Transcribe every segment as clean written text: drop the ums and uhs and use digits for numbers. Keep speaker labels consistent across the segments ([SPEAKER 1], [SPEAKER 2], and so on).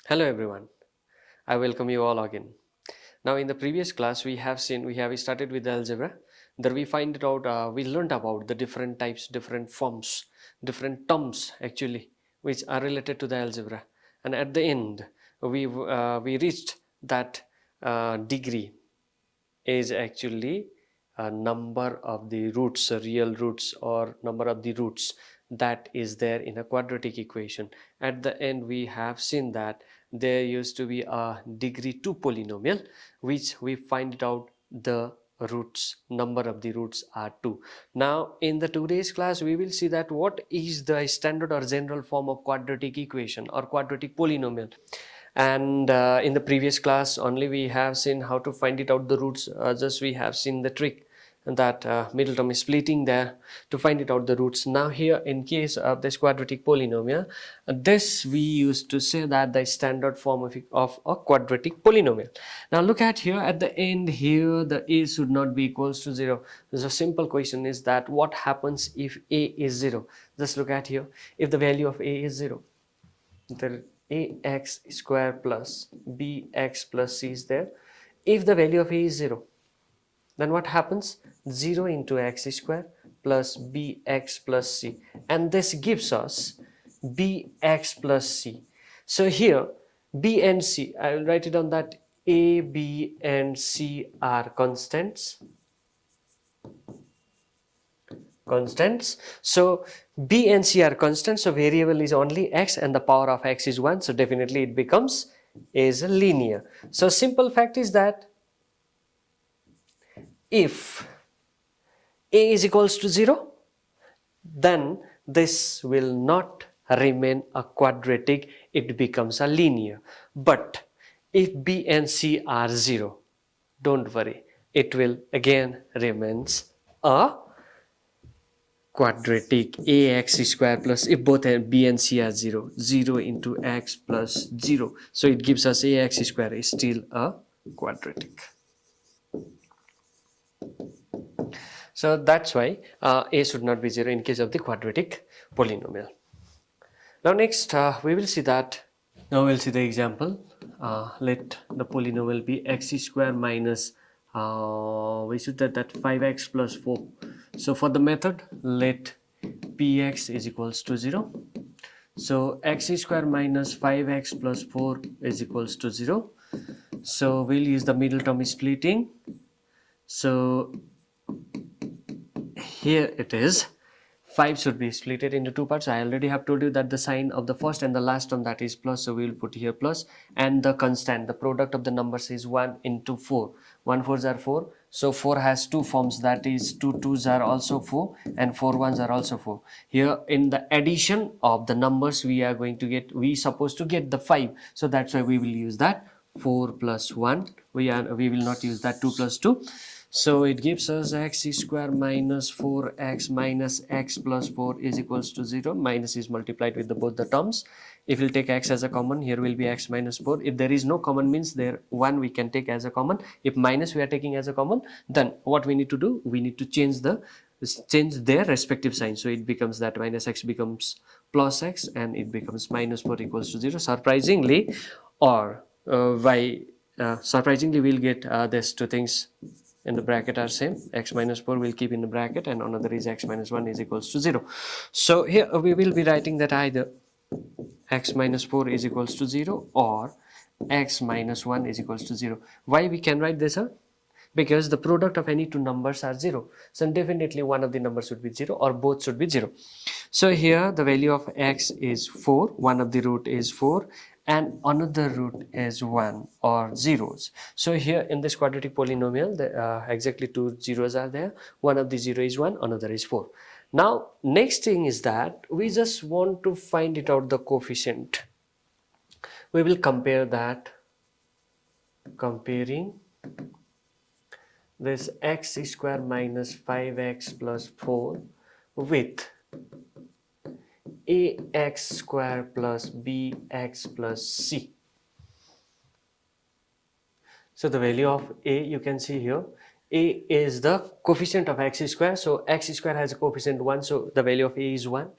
[SPEAKER 1] Hello everyone, I welcome you all again. Now in the previous class we have started with the algebra. There we find it out, we learned about the different types, different forms, different terms actually which are related to the algebra, and at the end we reached that degree is actually a number of the roots, real roots or number of the roots that is there in a quadratic equation. At the end we have seen that there used to be a degree 2 polynomial which we find it out the roots, number of the roots are 2. Now in the today's class we will see that what is the standard or general form of quadratic equation or quadratic polynomial. And in the previous class only we have seen how to find it out the roots, just we have seen the trick that middle term is splitting there to find it out the roots. Now here in case of this quadratic polynomial, this we used to say that the standard form of a quadratic polynomial. Now look at here at the end here the a should not be equals to 0. The simple question is that what happens if a is 0. Just look at here, if the value of a is 0, the ax square plus bx plus c is there. If the value of a is 0, then what happens? 0 into x square plus bx plus c, and this gives us bx plus c. So here b and c, I will write it on that a, b and c are constants. So b and c are constants, so variable is only x and the power of x is 1, so definitely it becomes is linear. So simple fact is that if a is equals to 0, then this will not remain a quadratic, it becomes a linear. But if b and c are 0, don't worry, it will again remains a quadratic. Ax square plus, if both b and c are 0, 0 into x plus 0, so it gives us ax square is still a quadratic. So that's why a should not be 0 in case of the quadratic polynomial. Now next we will see that, now we'll see the example. Let the polynomial be x square minus we should that 5x plus 4. So for the method, let px is equals to 0. So x square minus 5x plus 4 is equals to 0. So we'll use the middle term splitting. So here it is, 5 should be split into two parts. I already have told you that the sign of the first and the last term, that is plus, so we will put here plus, and the constant, the product of the numbers is 1 into 4. 1 4s are 4, so 4 has two forms, that is 2 2s are also 4 and 4 1s are also 4. Here in the addition of the numbers we are going to get, we supposed to get the 5, so that's why we will use that 4 plus 1. We will not use that 2 plus 2. So it gives us x square minus 4x minus x plus 4 is equals to 0. Minus is multiplied with both the terms. If we'll take x as a common, here will be x minus 4. If there is no common, means there 1 we can take as a common. If minus we are taking as a common, then what we need to do, we need to change their respective sign. So it becomes that minus x becomes plus x and it becomes minus 4 equals to 0. Surprisingly, or surprisingly we'll get these two things in the bracket are same. X minus 4 will keep in the bracket and another is x minus 1 is equals to 0. So here we will be writing that either x minus 4 is equals to 0 or x minus 1 is equals to 0. Why we can write this? Because the product of any two numbers are 0. So definitely one of the numbers should be 0 or both should be 0. So here the value of x is 4, one of the root is 4 and another root is 1 or zeros. So here in this quadratic polynomial, exactly two zeros are there. One of the 0 is 1, another is 4. Now next thing is that we just want to find it out the coefficient. We will compare that, comparing this x square minus 5x plus 4 with ax square plus bx plus c. So the value of a, you can see here, a is the coefficient of x square, so x square has a coefficient 1, so the value of a is 1.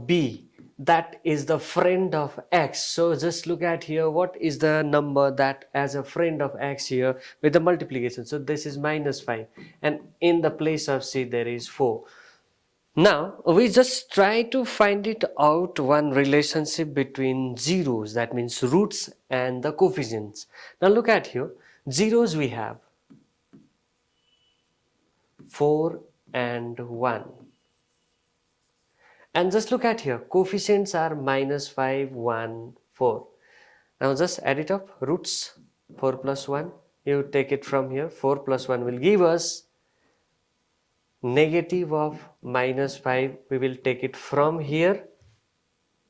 [SPEAKER 1] B that is the friend of x. So just look at here, what is the number that as a friend of x here with the multiplication. So this is -5, and in the place of c there is 4. Now we just try to find it out one relationship between zeros, that means roots, and the coefficients. Now look at here, zeros we have 4 and 1, and just look at here, coefficients are -5, 1, 4. Now just add it up, roots 4 plus 1, you take it from here, 4 plus 1 will give us negative of -5, we will take it from here,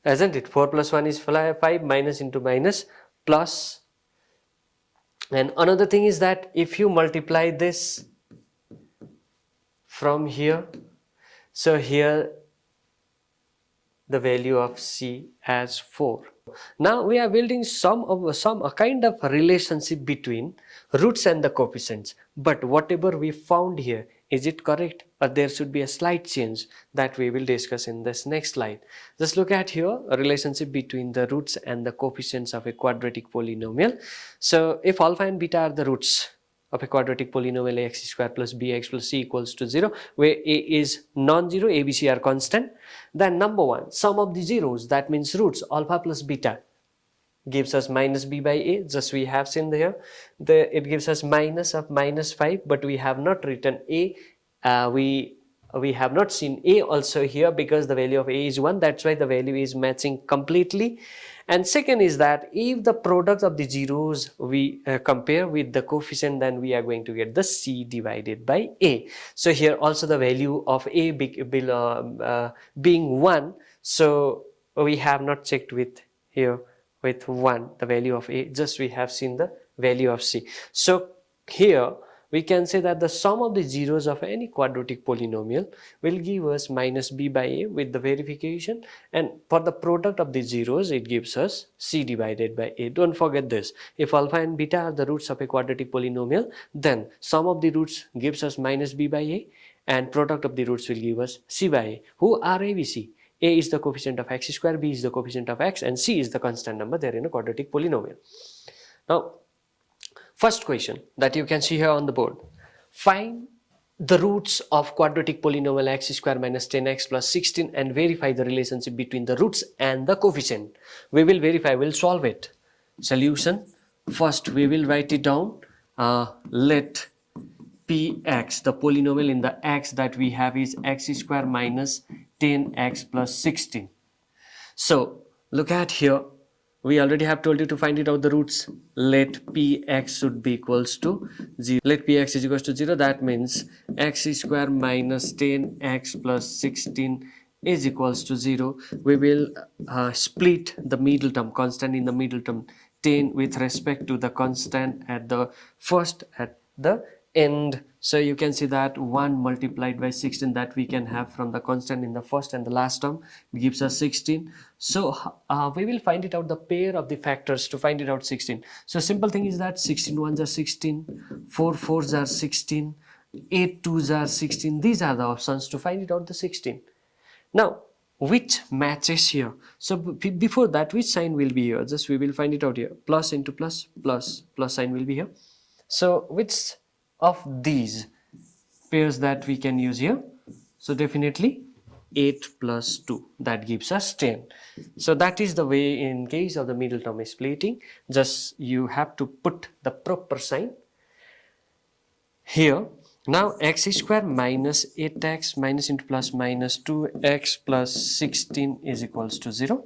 [SPEAKER 1] isn't it? 4 plus 1 is 5, minus into minus plus. And another thing is that if you multiply this from here, so here the value of c as 4. Now we are building a kind of relationship between roots and the coefficients, but whatever we found here, is it correct, or there should be a slight change? That we will discuss in this next slide. Just look at here, a relationship between the roots and the coefficients of a quadratic polynomial. So if alpha and beta are the roots of a quadratic polynomial, x square plus bx plus c equals to 0, where a is non-zero, a, b, c are constant, then number one, sum of the zeros, that means roots alpha plus beta, gives us minus b by a. Just we have seen there, it gives us minus of -5, but we have not written a. We have not seen a also here because the value of a is 1, that's why the value is matching completely. And second is that if the product of the zeros we compare with the coefficient, then we are going to get the c divided by a. So here also the value of a being 1, so we have not checked with here with 1 the value of a, just we have seen the value of c. So here we can say that the sum of the zeros of any quadratic polynomial will give us minus b by a with the verification, and for the product of the zeros it gives us c divided by a. Don't forget this, if alpha and beta are the roots of a quadratic polynomial, then sum of the roots gives us minus b by a and product of the roots will give us c by a. Who are a, b, c? A is the coefficient of x square, b is the coefficient of x, and c is the constant number there in a quadratic polynomial. Now first question that you can see here on the board, find the roots of quadratic polynomial x square minus 10x plus 16 and verify the relationship between the roots and the coefficient. We will verify, we'll solve it. Solution, first we will write it down, let px, the polynomial in the x that we have is x square minus 10x plus 16. So look at here, we already have told you to find it out the roots. Let px should be equals to 0. Let px is equals to 0, that means x square minus 10x plus 16 is equals to 0. We will split the middle term, constant in the middle term, 10 with respect to the constant at the first at the end. So you can see that 1 multiplied by 16 that we can have from the constant in the first and the last term gives us 16. So we will find it out the pair of the factors to find it out 16. So simple thing is that 16 ones are 16, 4 fours are 16, 8 twos are 16. These are the options to find it out the 16. Now which matches here? So before that, which sign will be here? Just we will find it out here. Plus into plus, plus sign will be here. So which of these pairs that we can use here? So definitely 8 plus 2, that gives us 10. So that is the way in case of the middle term splitting. Just you have to put the proper sign here. Now x square minus 8x minus into plus minus 2x plus 16 is equals to 0.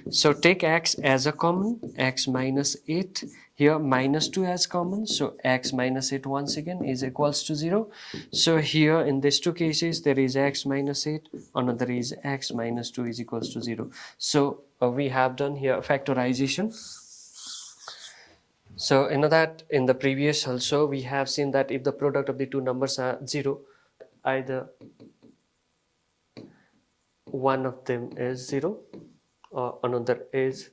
[SPEAKER 1] So take x as a common, x minus 8, here minus 2 as common, so x minus 8 once again is equals to 0. So here in these two cases there is x minus 8, another is x minus 2 is equals to 0. So we have done here factorization. So in that, in the previous also we have seen that if the product of the two numbers are 0, either one of them is 0 or another is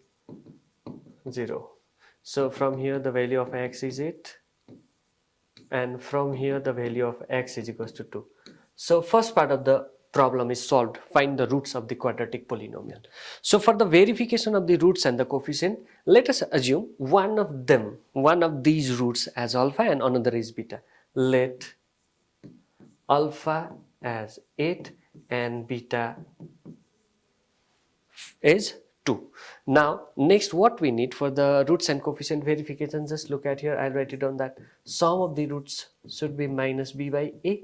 [SPEAKER 1] 0. So from here the value of x is 8 and from here the value of x is equals to 2. So first part of the problem is solved. Find the roots of the quadratic polynomial. So for the verification of the roots and the coefficient, let us assume one of these roots as alpha and another is beta. Let alpha as 8 and beta is 2. Now next, what we need for the roots and coefficient verification, just look at here, I'll write it on that. Sum of the roots should be minus b by a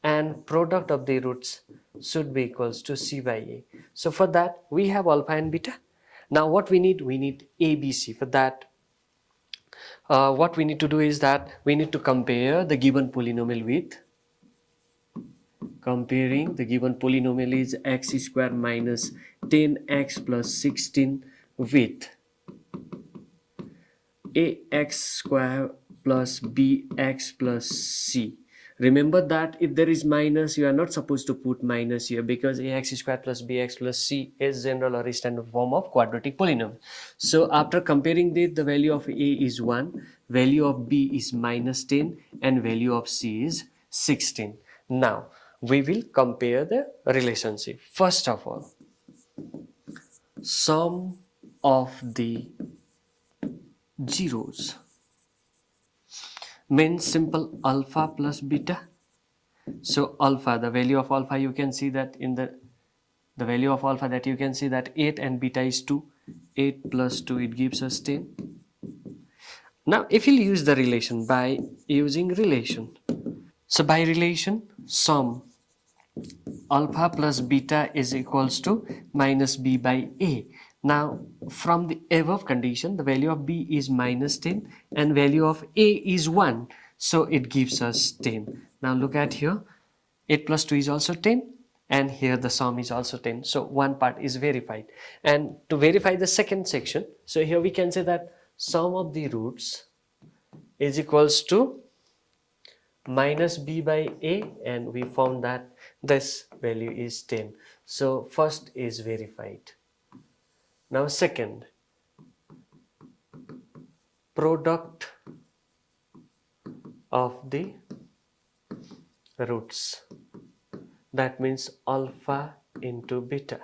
[SPEAKER 1] and product of the roots should be equals to c by a. So for that we have alpha and beta. Now what we need ABC. For that what we need to do is that we need to compare the given polynomial with, comparing the given polynomial is x square minus 10x plus 16 with ax square plus bx plus c. Remember that if there is minus, you are not supposed to put minus here, because ax square plus bx plus c is general or standard form of quadratic polynomial. So after comparing this, the value of a is 1, value of b is minus 10 and value of c is 16. Now we will compare the relationship. First of all, sum of the zeros means simple alpha plus beta. So alpha, the value of alpha, you can see that in the value of alpha that you can see that 8 and beta is 2. 8 plus 2, it gives us 10. Now if you use the relation, by using relation, so by relation, sum alpha plus beta is equals to minus b by a. Now from the above condition, the value of b is minus 10 and value of a is 1, so it gives us 10. Now look at here, 8 plus 2 is also 10 and here the sum is also 10, so one part is verified. And to verify the second section, so here we can say that sum of the roots is equals to minus b by a, and we found that this value is 10. So first is verified. Now second, product of the roots, that means alpha into beta.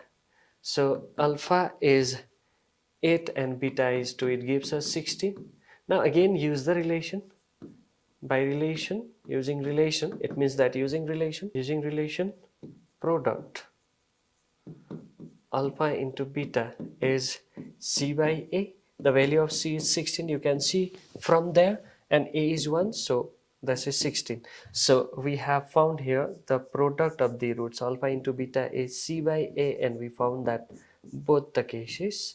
[SPEAKER 1] So alpha is 8 and beta is 2, it gives us 16. Now again use the relation. By relation, using relation, it means that using relation, product alpha into beta is c by a. The value of c is 16, you can see from there, and a is 1, so this is 16. So we have found here the product of the roots alpha into beta is c by a, and we found that both the cases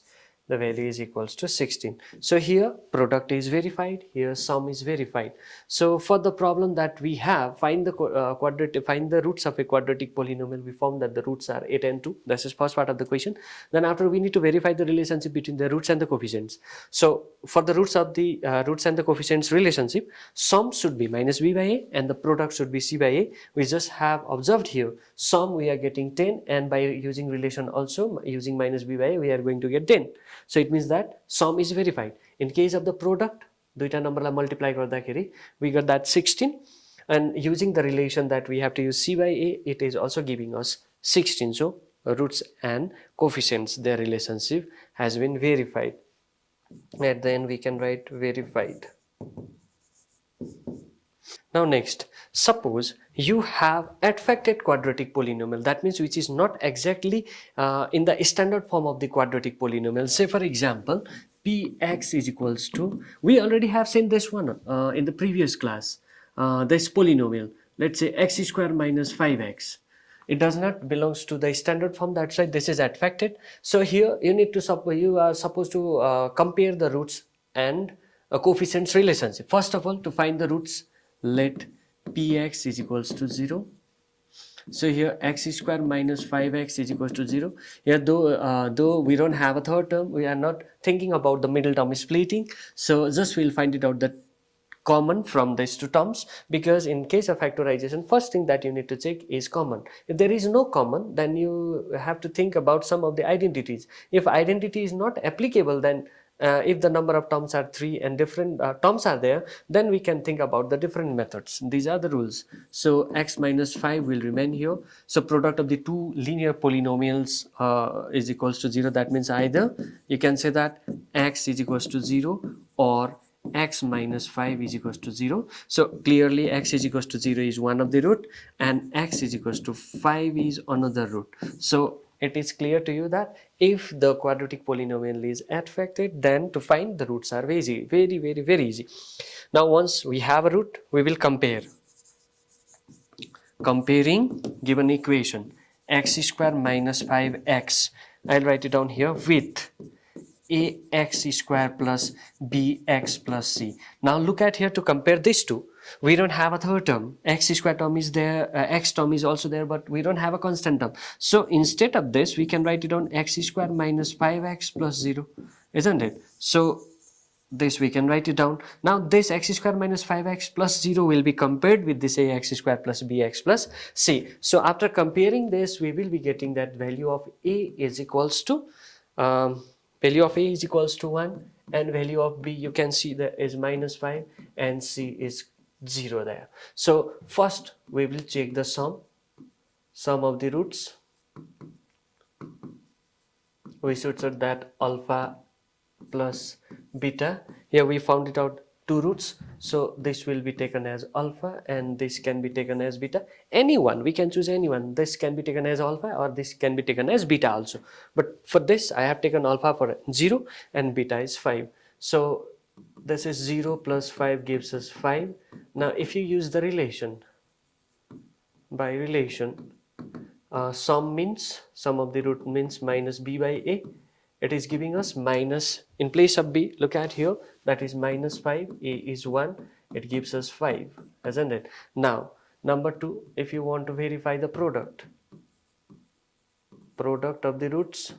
[SPEAKER 1] the value is equals to 16. So here product is verified, here sum is verified. So for the problem that we have, find the roots of a quadratic polynomial, we found that the roots are 8 and 2. This is first part of the question. Then after, we need to verify the relationship between the roots and the coefficients. So for the roots of the roots and the coefficients relationship, sum should be minus b by a and the product should be c by a. We just have observed here sum we are getting 10, and by using relation also using minus b by a we are going to get 10. So it means that sum is verified. In case of the product, duita number la multiply gardakeri we got that 16, and using the relation that we have to use c by a, it is also giving us 16. So roots and coefficients, their relationship has been verified. At the end we can write verified. Now next, suppose you have affected quadratic polynomial, that means which is not exactly in the standard form of the quadratic polynomial. Say for example, px is equals to, we already have seen this one in the previous class, this polynomial, let's say x square minus 5x. It does not belongs to the standard form, that's why this is affected. So here you need to you are supposed to compare the roots and coefficients relationship. First of all, to find the roots, let px is equals to 0. So here x square minus 5x is equals to 0. Here though we don't have a third term, we are not thinking about the middle term splitting, so just we'll find it out that common from these two terms, because in case of factorization, first thing that you need to check is common. If there is no common, then you have to think about some of the identities. If identity is not applicable, then If the number of terms are 3 and different terms are there, then we can think about the different methods. These are the rules. So x minus 5 will remain here. So product of the two linear polynomials is equals to 0. That means either you can say that x is equals to 0 or x minus 5 is equals to 0. So clearly x is equals to 0 is one of the root and x is equals to 5 is another root. So it is clear to you that if the quadratic polynomial is affected, then to find the roots are very easy, very easy. Now once we have a root, we will comparing given equation x square minus 5x. I'll write it down here with ax square plus bx plus c. Now look at here, to compare these two, we don't have a third term. X square term is there, x term is also there, but we don't have a constant term. So instead of this, we can write it on x square minus 5x plus 0, isn't it? So this we can write it down. Now this x square minus 5x plus 0 will be compared with this ax square plus bx plus c. So after comparing this, we will be getting that value of a is equals to value of a is equals to 1 and value of b, you can see that is minus 5 and c is 0 there. So first we will check the sum of the roots. We should set that alpha plus beta. Here we found it out two roots, so this will be taken as alpha and this can be taken as beta. Anyone, we can choose anyone. This can be taken as alpha or this can be taken as beta also, but for this I have taken alpha for 0 and beta is 5. So this is 0 plus 5 gives us 5. Now if you use the relation, by relation, sum of the root means minus b by a. It is giving us minus, in place of b, look at here, that is minus 5, a is 1, it gives us 5, isn't it? Now number 2, if you want to verify the product of the roots,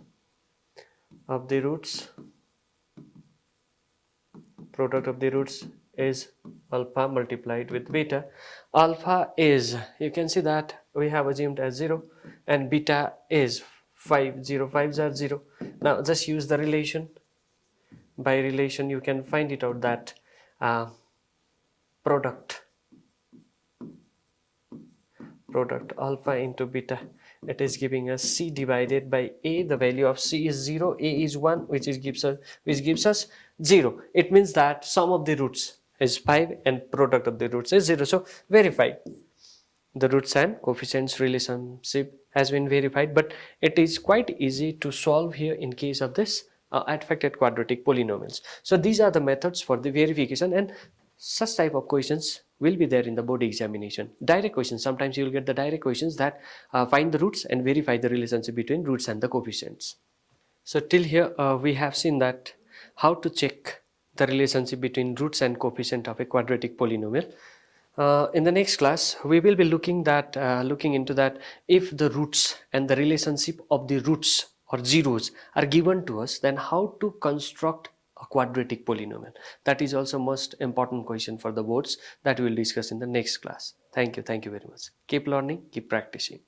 [SPEAKER 1] product of the roots is alpha multiplied with beta. Alpha is, you can see that we have assumed as 0 and beta is 5, 0, 5s are 0. Now just use the relation. By relation you can find it out that product alpha into beta, it is giving us c divided by a. The value of c is 0, a is 1, which gives us 0. It means that sum of the roots is 5 and product of the roots is 0. So verified. The roots and coefficients relationship has been verified, but it is quite easy to solve here in case of this affected quadratic polynomials. So these are the methods for the verification, and such type of questions will be there in the board examination. Direct questions, sometimes you will get the direct questions that find the roots and verify the relationship between roots and the coefficients. So till here we have seen that how to check the relationship between roots and coefficient of a quadratic polynomial. In the next class we will be looking into that if the roots and the relationship of the roots or zeros are given to us, then how to construct a quadratic polynomial. That is also most important question for the boards that we will discuss in the next class. Thank you very much. Keep learning, keep practicing.